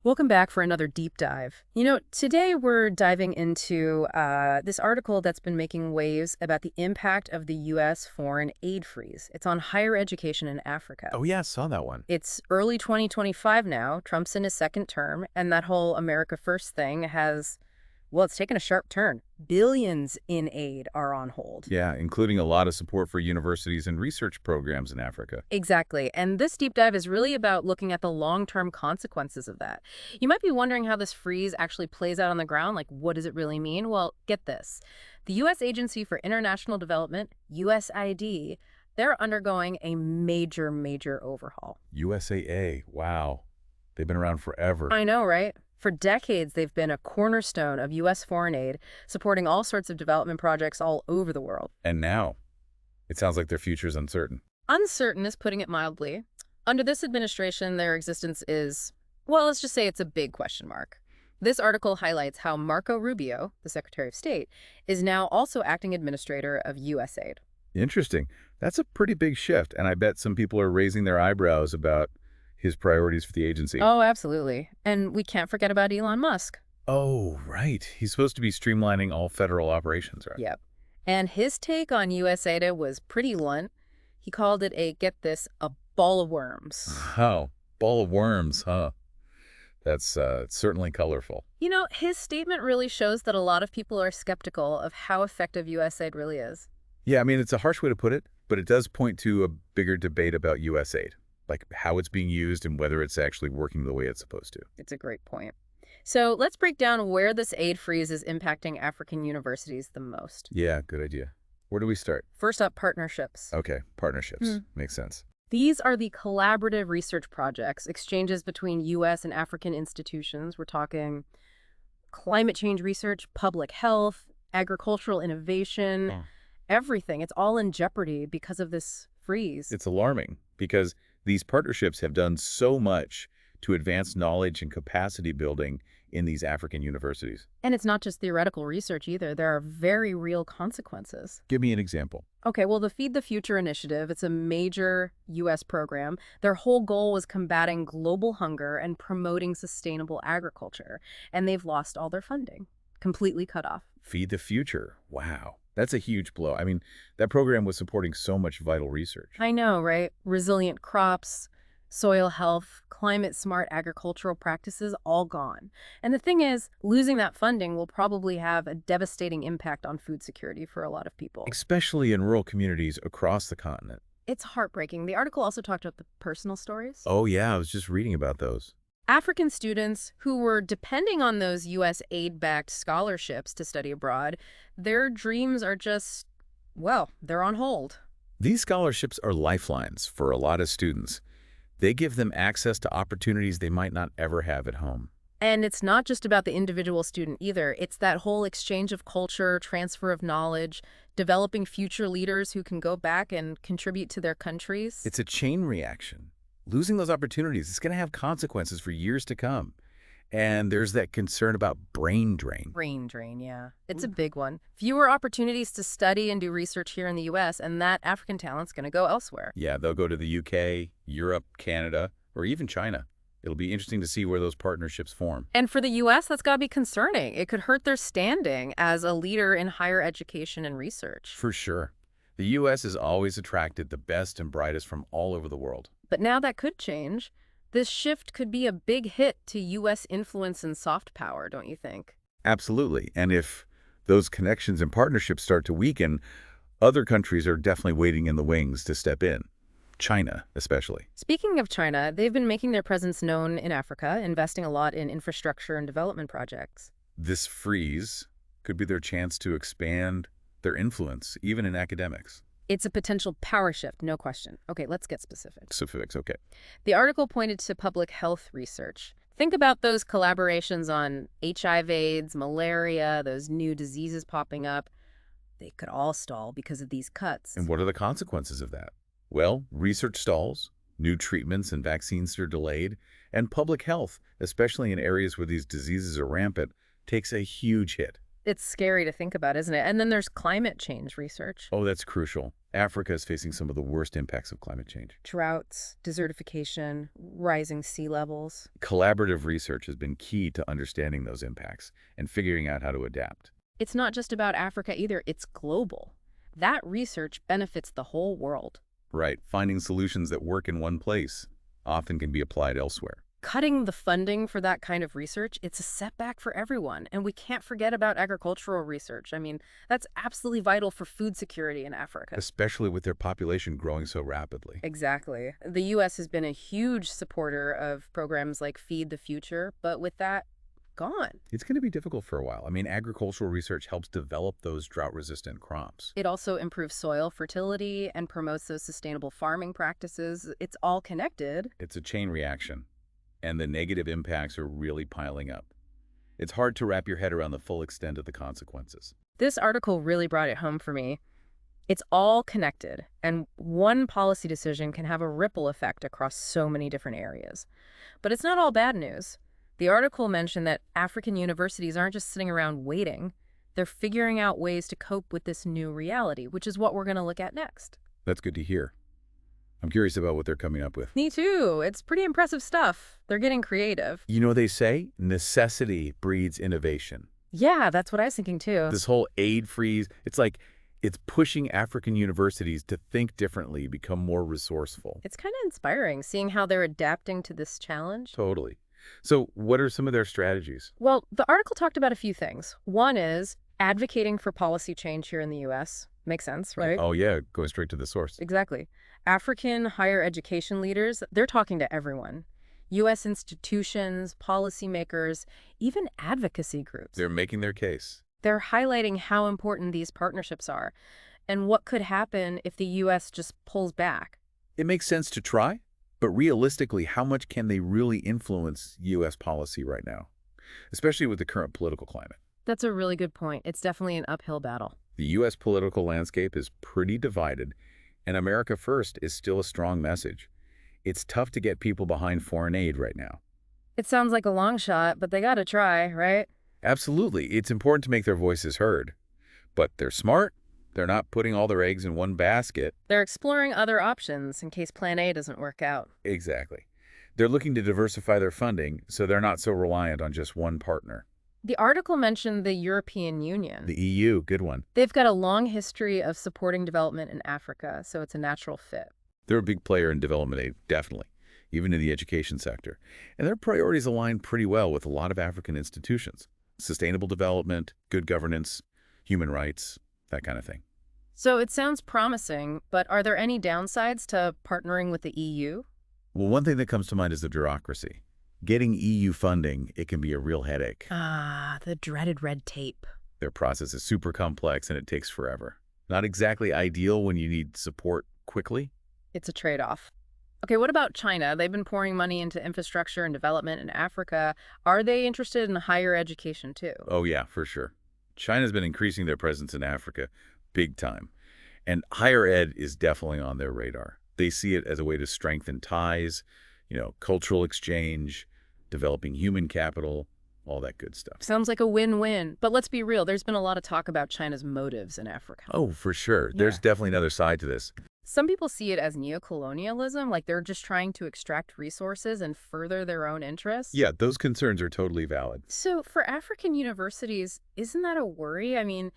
Welcome back for another deep dive. Today we're diving into this article that's been making waves about the impact of the U.S. foreign aid freeze. It's on higher education in Africa. Oh, yeah, I saw that one. It's early 2025 now. Trump's in his second term, and that whole America First thing it's taken a sharp turn. Billions in aid are on hold. Yeah, including a lot of support for universities and research programs in Africa. Exactly. And this deep dive is really about looking at the long-term consequences of that. You might be wondering how this freeze actually plays out on the ground. Like, what does it really mean? Well, get this. The U.S. Agency for International Development, USAID, they're undergoing a major overhaul. USAA, wow. They've been around forever. I know, right? For decades, they've been a cornerstone of U.S. foreign aid, supporting all sorts of development projects all over the world. And now, it sounds like their future is uncertain. Uncertain is putting it mildly. Under this administration, their existence is, well, let's just say it's a big question mark. This article highlights how Marco Rubio, the Secretary of State, is now also acting administrator of USAID. Interesting. That's a pretty big shift, and I bet some people are raising their eyebrows about his priorities for the agency. Oh, absolutely. And we can't forget about Elon Musk. Oh, right. He's supposed to be streamlining all federal operations, right? Yep. And his take on USAID was pretty blunt. He called it get this, a ball of worms. Oh, ball of worms, huh? That's certainly colorful. His statement really shows that a lot of people are skeptical of how effective USAID really is. Yeah, I mean, it's a harsh way to put it, but it does point to a bigger debate about U.S. aid, like how it's being used and whether it's actually working the way it's supposed to. It's a great point. So let's break down where this aid freeze is impacting African universities the most. Yeah, good idea. Where do we start? First up, partnerships. Okay, partnerships. Makes sense. These are the collaborative research projects, exchanges between U.S. and African institutions. We're talking climate change research, public health, agricultural innovation, everything. It's all in jeopardy because of this freeze. It's alarming because these partnerships have done so much to advance knowledge and capacity building in these African universities. And it's not just theoretical research either. There are very real consequences. Give me an example. Okay, well, the Feed the Future initiative, it's a major U.S. program. Their whole goal was combating global hunger and promoting sustainable agriculture. And they've lost all their funding, completely cut off. Feed the Future. Wow. That's a huge blow. I mean, that program was supporting so much vital research. I know, right? Resilient crops, soil health, climate-smart agricultural practices, all gone. And the thing is, losing that funding will probably have a devastating impact on food security for a lot of people. Especially in rural communities across the continent. It's heartbreaking. The article also talked about the personal stories. Oh, yeah, I was just reading about those. African students who were depending on those U.S. aid-backed scholarships to study abroad, their dreams are just, well, they're on hold. These scholarships are lifelines for a lot of students. They give them access to opportunities they might not ever have at home. And it's not just about the individual student either. It's that whole exchange of culture, transfer of knowledge, developing future leaders who can go back and contribute to their countries. It's a chain reaction. Losing those opportunities is going to have consequences for years to come. And there's that concern about brain drain. Brain drain, yeah. It's a big one. Fewer opportunities to study and do research here in the U.S., and that African talent's going to go elsewhere. Yeah, they'll go to the UK, Europe, Canada, or even China. It'll be interesting to see where those partnerships form. And for the U.S., that's got to be concerning. It could hurt their standing as a leader in higher education and research. For sure. The U.S. has always attracted the best and brightest from all over the world. But now that could change. This shift could be a big hit to U.S. influence and soft power, don't you think? Absolutely. And if those connections and partnerships start to weaken, other countries are definitely waiting in the wings to step in. China, especially. Speaking of China, they've been making their presence known in Africa, investing a lot in infrastructure and development projects. This freeze could be their chance to expand their influence, even in academics. It's a potential power shift, no question. Okay, let's get specific. Specifics, okay. The article pointed to public health research. Think about those collaborations on HIV/AIDS, malaria, those new diseases popping up. They could all stall because of these cuts. And what are the consequences of that? Well, research stalls, new treatments and vaccines are delayed, and public health, especially in areas where these diseases are rampant, takes a huge hit. It's scary to think about, isn't it? And then there's climate change research. Oh, that's crucial. Africa is facing some of the worst impacts of climate change. Droughts, desertification, rising sea levels. Collaborative research has been key to understanding those impacts and figuring out how to adapt. It's not just about Africa either, it's global. That research benefits the whole world. Right, finding solutions that work in one place often can be applied elsewhere. Cutting the funding for that kind of research, it's a setback for everyone. And we can't forget about agricultural research. I mean, that's absolutely vital for food security in Africa. Especially with their population growing so rapidly. Exactly. The U.S. has been a huge supporter of programs like Feed the Future, but with that gone. It's going to be difficult for a while. I mean, agricultural research helps develop those drought-resistant crops. It also improves soil fertility and promotes those sustainable farming practices. It's all connected. It's a chain reaction, and the negative impacts are really piling up. It's hard to wrap your head around the full extent of the consequences. This article really brought it home for me. It's all connected, and one policy decision can have a ripple effect across so many different areas. But it's not all bad news. The article mentioned that African universities aren't just sitting around waiting. They're figuring out ways to cope with this new reality, which is what we're going to look at next. That's good to hear. I'm curious about what they're coming up with. Me too. It's pretty impressive stuff. They're getting creative. You know, they say necessity breeds innovation. Yeah, that's what I was thinking too. This whole aid freeze, it's pushing African universities to think differently, become more resourceful. It's kind of inspiring seeing how they're adapting to this challenge. Totally. So what are some of their strategies? Well, the article talked about a few things. One is advocating for policy change here in the U.S. Makes sense, right? Oh, yeah, going straight to the source. Exactly. African higher education leaders, they're talking to everyone. U.S. institutions, policymakers, even advocacy groups. They're making their case. They're highlighting how important these partnerships are and what could happen if the U.S. just pulls back. It makes sense to try, but realistically, how much can they really influence U.S. policy right now, especially with the current political climate? That's a really good point. It's definitely an uphill battle. The U.S. political landscape is pretty divided, and America First is still a strong message. It's tough to get people behind foreign aid right now. It sounds like a long shot, but they gotta try, right? Absolutely. It's important to make their voices heard. But they're smart. They're not putting all their eggs in one basket. They're exploring other options in case Plan A doesn't work out. Exactly. They're looking to diversify their funding so they're not so reliant on just one partner. The article mentioned the European Union. The EU, good one. They've got a long history of supporting development in Africa, so it's a natural fit. They're a big player in development aid, definitely, even in the education sector. And their priorities align pretty well with a lot of African institutions. Sustainable development, good governance, human rights, that kind of thing. So it sounds promising, but are there any downsides to partnering with the EU? Well, one thing that comes to mind is the bureaucracy. Getting EU funding, it can be a real headache. Ah, the dreaded red tape. Their process is super complex and it takes forever. Not exactly ideal when you need support quickly. It's a trade-off. Okay, what about China? They've been pouring money into infrastructure and development in Africa. Are they interested in higher education too? Oh yeah, for sure. China's been increasing their presence in Africa big time. And higher ed is definitely on their radar. They see it as a way to strengthen ties, cultural exchange, developing human capital, all that good stuff. Sounds like a win-win. But let's be real, there's been a lot of talk about China's motives in Africa. Oh, for sure. There's definitely another side to this. Some people see it as neocolonialism, like they're just trying to extract resources and further their own interests. Yeah, those concerns are totally valid. So for African universities, isn't that a worry? I mean,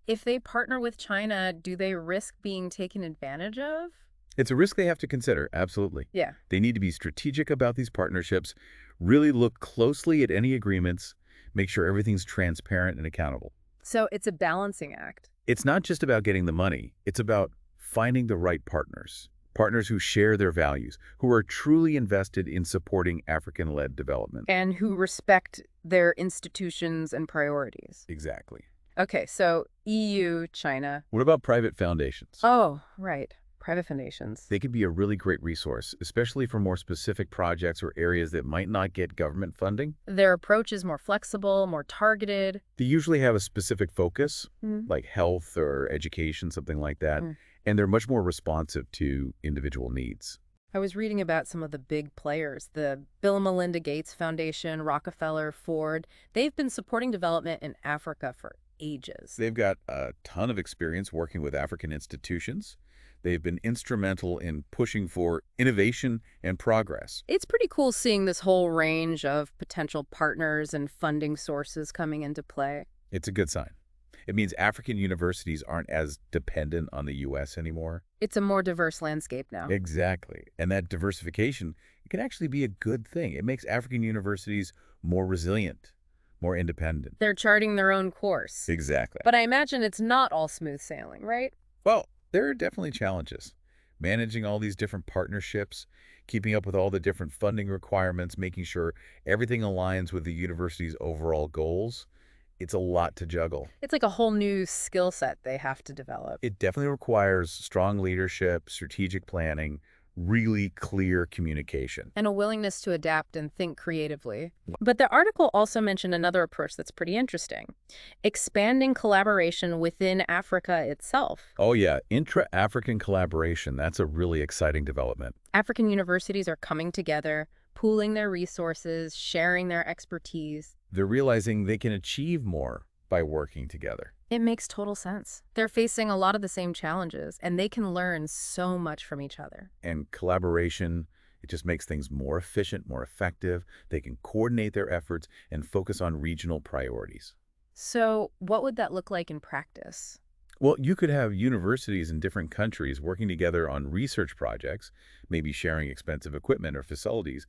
if they partner with China, do they risk being taken advantage of? It's a risk they have to consider, absolutely. Yeah. They need to be strategic about these partnerships, really look closely at any agreements, make sure everything's transparent and accountable. So it's a balancing act. It's not just about getting the money. It's about finding the right partners, partners who share their values, who are truly invested in supporting African-led development. And who respect their institutions and priorities. Exactly. Okay, so EU, China. What about private foundations? Oh, right. Private foundations. They could be a really great resource, especially for more specific projects or areas that might not get government funding. Their approach is more flexible, more targeted. They usually have a specific focus, Mm. like health or education, something like that. And they're much more responsive to individual needs. I was reading about some of the big players, the Bill and Melinda Gates Foundation, Rockefeller, Ford. They've been supporting development in Africa for ages. They've got a ton of experience working with African institutions. They've been instrumental in pushing for innovation and progress. It's pretty cool seeing this whole range of potential partners and funding sources coming into play. It's a good sign. It means African universities aren't as dependent on the U.S. anymore. It's a more diverse landscape now. Exactly. And that diversification, it can actually be a good thing. It makes African universities more resilient, more independent. They're charting their own course. Exactly. But I imagine it's not all smooth sailing, right? Well, there are definitely challenges. Managing all these different partnerships, keeping up with all the different funding requirements, making sure everything aligns with the university's overall goals, it's a lot to juggle. It's like a whole new skill set they have to develop. It definitely requires strong leadership, strategic planning, really clear communication. And a willingness to adapt and think creatively. But the article also mentioned another approach that's pretty interesting. Expanding collaboration within Africa itself. Oh yeah, intra-African collaboration, that's a really exciting development. African universities are coming together, pooling their resources, sharing their expertise. They're realizing they can achieve more by working together. It makes total sense. They're facing a lot of the same challenges, and they can learn so much from each other. And collaboration, it just makes things more efficient, more effective. They can coordinate their efforts and focus on regional priorities. So what would that look like in practice? Well, you could have universities in different countries working together on research projects, maybe sharing expensive equipment or facilities.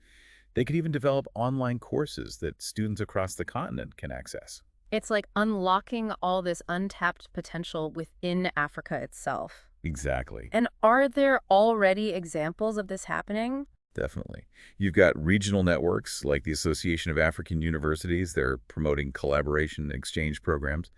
They could even develop online courses that students across the continent can access. It's like unlocking all this untapped potential within Africa itself. Exactly. And are there already examples of this happening? Definitely. You've got regional networks like the Association of African Universities. They're promoting collaboration and exchange programs.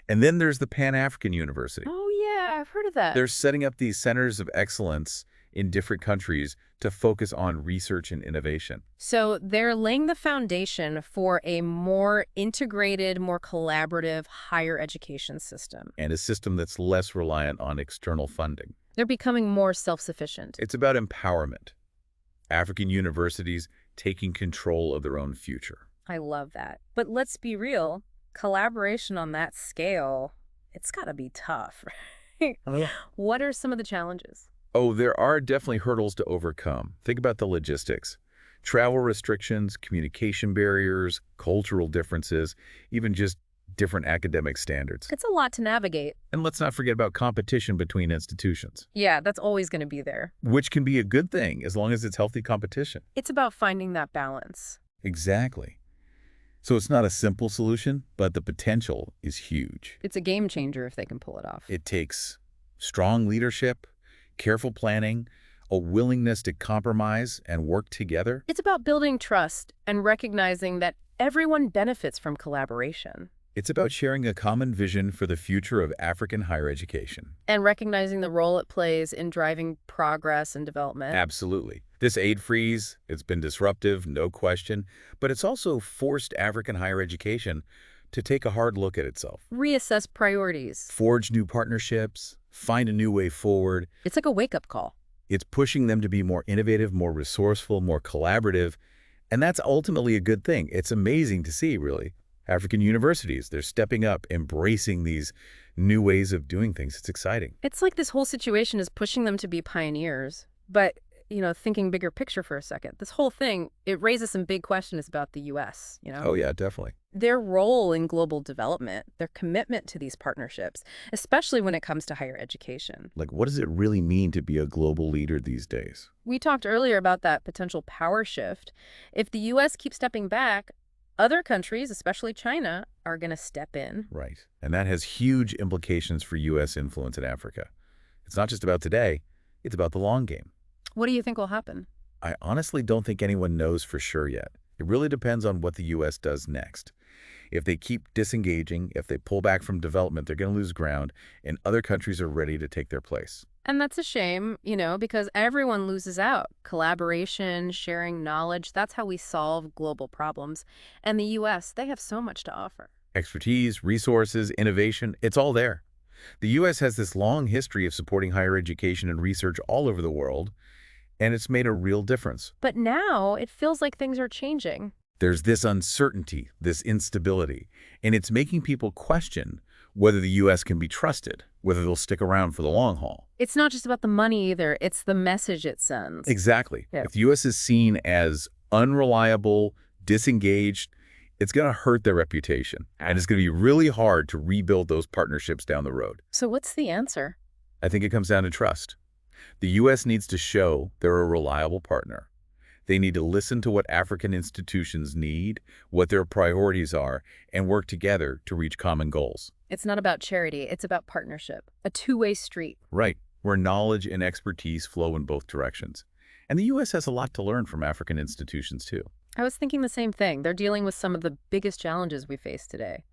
And then there's the Pan-African University. Oh, yeah, I've heard of that. They're setting up these centers of excellence in different countries to focus on research and innovation. So they're laying the foundation for a more integrated, more collaborative higher education system. And a system that's less reliant on external funding. They're becoming more self-sufficient. It's about empowerment. African universities taking control of their own future. I love that. But let's be real, collaboration on that scale, it's got to be tough, right? Oh, yeah. What are some of the challenges? Oh, there are definitely hurdles to overcome. Think about the logistics. Travel restrictions, communication barriers, cultural differences, even just different academic standards. It's a lot to navigate. And let's not forget about competition between institutions, Yeah, that's always going to be there. which can be a good thing as long as it's healthy competition. It's about finding that balance. Exactly. So it's not a simple solution, but the potential is huge. It's a game changer if they can pull it off. It takes strong leadership, careful planning, a willingness to compromise and work together. It's about building trust and recognizing that everyone benefits from collaboration. It's about sharing a common vision for the future of African higher education. And recognizing the role it plays in driving progress and development. Absolutely. This aid freeze, it's been disruptive, no question, but it's also forced African higher education to take a hard look at itself. Reassess priorities. Forge new partnerships, find a new way forward. It's like a wake-up call. It's pushing them to be more innovative, more resourceful, more collaborative, and that's ultimately a good thing. It's amazing to see, really. African universities, they're stepping up, embracing these new ways of doing things. It's exciting. It's like this whole situation is pushing them to be pioneers. But, thinking bigger picture for a second, this whole thing, it raises some big questions about the U.S., Oh yeah, definitely. Their role in global development, their commitment to these partnerships, especially when it comes to higher education. Like, what does it really mean to be a global leader these days? We talked earlier about that potential power shift. If the U.S. keeps stepping back, other countries, especially China, are going to step in. Right. And that has huge implications for U.S. influence in Africa. It's not just about today, it's about the long game. What do you think will happen? I honestly don't think anyone knows for sure yet. It really depends on what the U.S. does next. If they keep disengaging, if they pull back from development, they're going to lose ground, and other countries are ready to take their place. And that's a shame, because everyone loses out. Collaboration, sharing knowledge, that's how we solve global problems. And the U.S., they have so much to offer. Expertise, resources, innovation, it's all there. The U.S. has this long history of supporting higher education and research all over the world, and it's made a real difference. But now it feels like things are changing. There's this uncertainty, this instability, and it's making people question whether the U.S. can be trusted, whether they'll stick around for the long haul. It's not just about the money either, it's the message it sends. Exactly. Yeah. If the U.S. is seen as unreliable, disengaged, it's going to hurt their reputation, and it's going to be really hard to rebuild those partnerships down the road. So what's the answer? I think it comes down to trust. The U.S. needs to show they're a reliable partner. They need to listen to what African institutions need, what their priorities are, and work together to reach common goals. It's not about charity, it's about partnership. A two-way street. Right, where knowledge and expertise flow in both directions. And the U.S. has a lot to learn from African institutions, too. I was thinking the same thing. They're dealing with some of the biggest challenges we face today.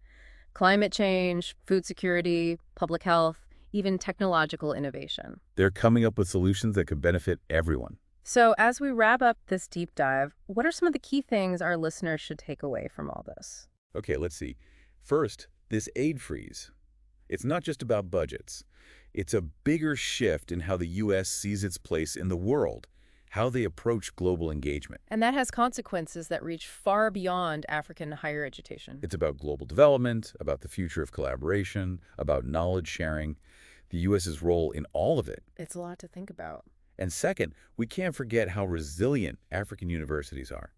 Climate change, food security, public health, even technological innovation. They're coming up with solutions that could benefit everyone. So as we wrap up this deep dive, what are some of the key things our listeners should take away from all this? Okay, let's see. First, this aid freeze. It's not just about budgets. It's a bigger shift in how the U.S. sees its place in the world, how they approach global engagement. And that has consequences that reach far beyond African higher education. It's about global development, about the future of collaboration, about knowledge sharing, the U.S.'s role in all of it. It's a lot to think about. And second, we can't forget how resilient African universities are.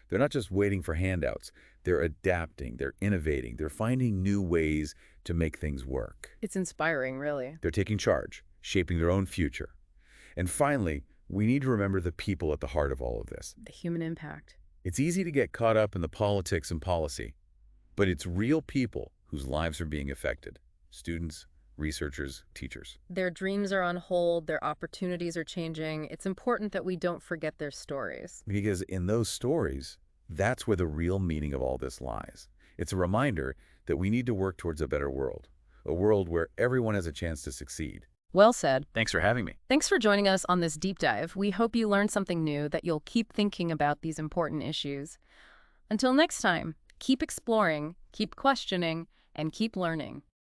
They're not just waiting for handouts. They're adapting, they're innovating, they're finding new ways to make things work. It's inspiring, really. They're taking charge, shaping their own future. And finally, we need to remember the people at the heart of all of this. The human impact. It's easy to get caught up in the politics and policy, but it's real people whose lives are being affected. Students, researchers, teachers. Their dreams are on hold, their opportunities are changing. It's important that we don't forget their stories. Because in those stories, that's where the real meaning of all this lies. It's a reminder that we need to work towards a better world, a world where everyone has a chance to succeed. Well said. Thanks for having me. Thanks for joining us on this deep dive. We hope you learned something new, that you'll keep thinking about these important issues. Until next time, keep exploring, keep questioning, and keep learning.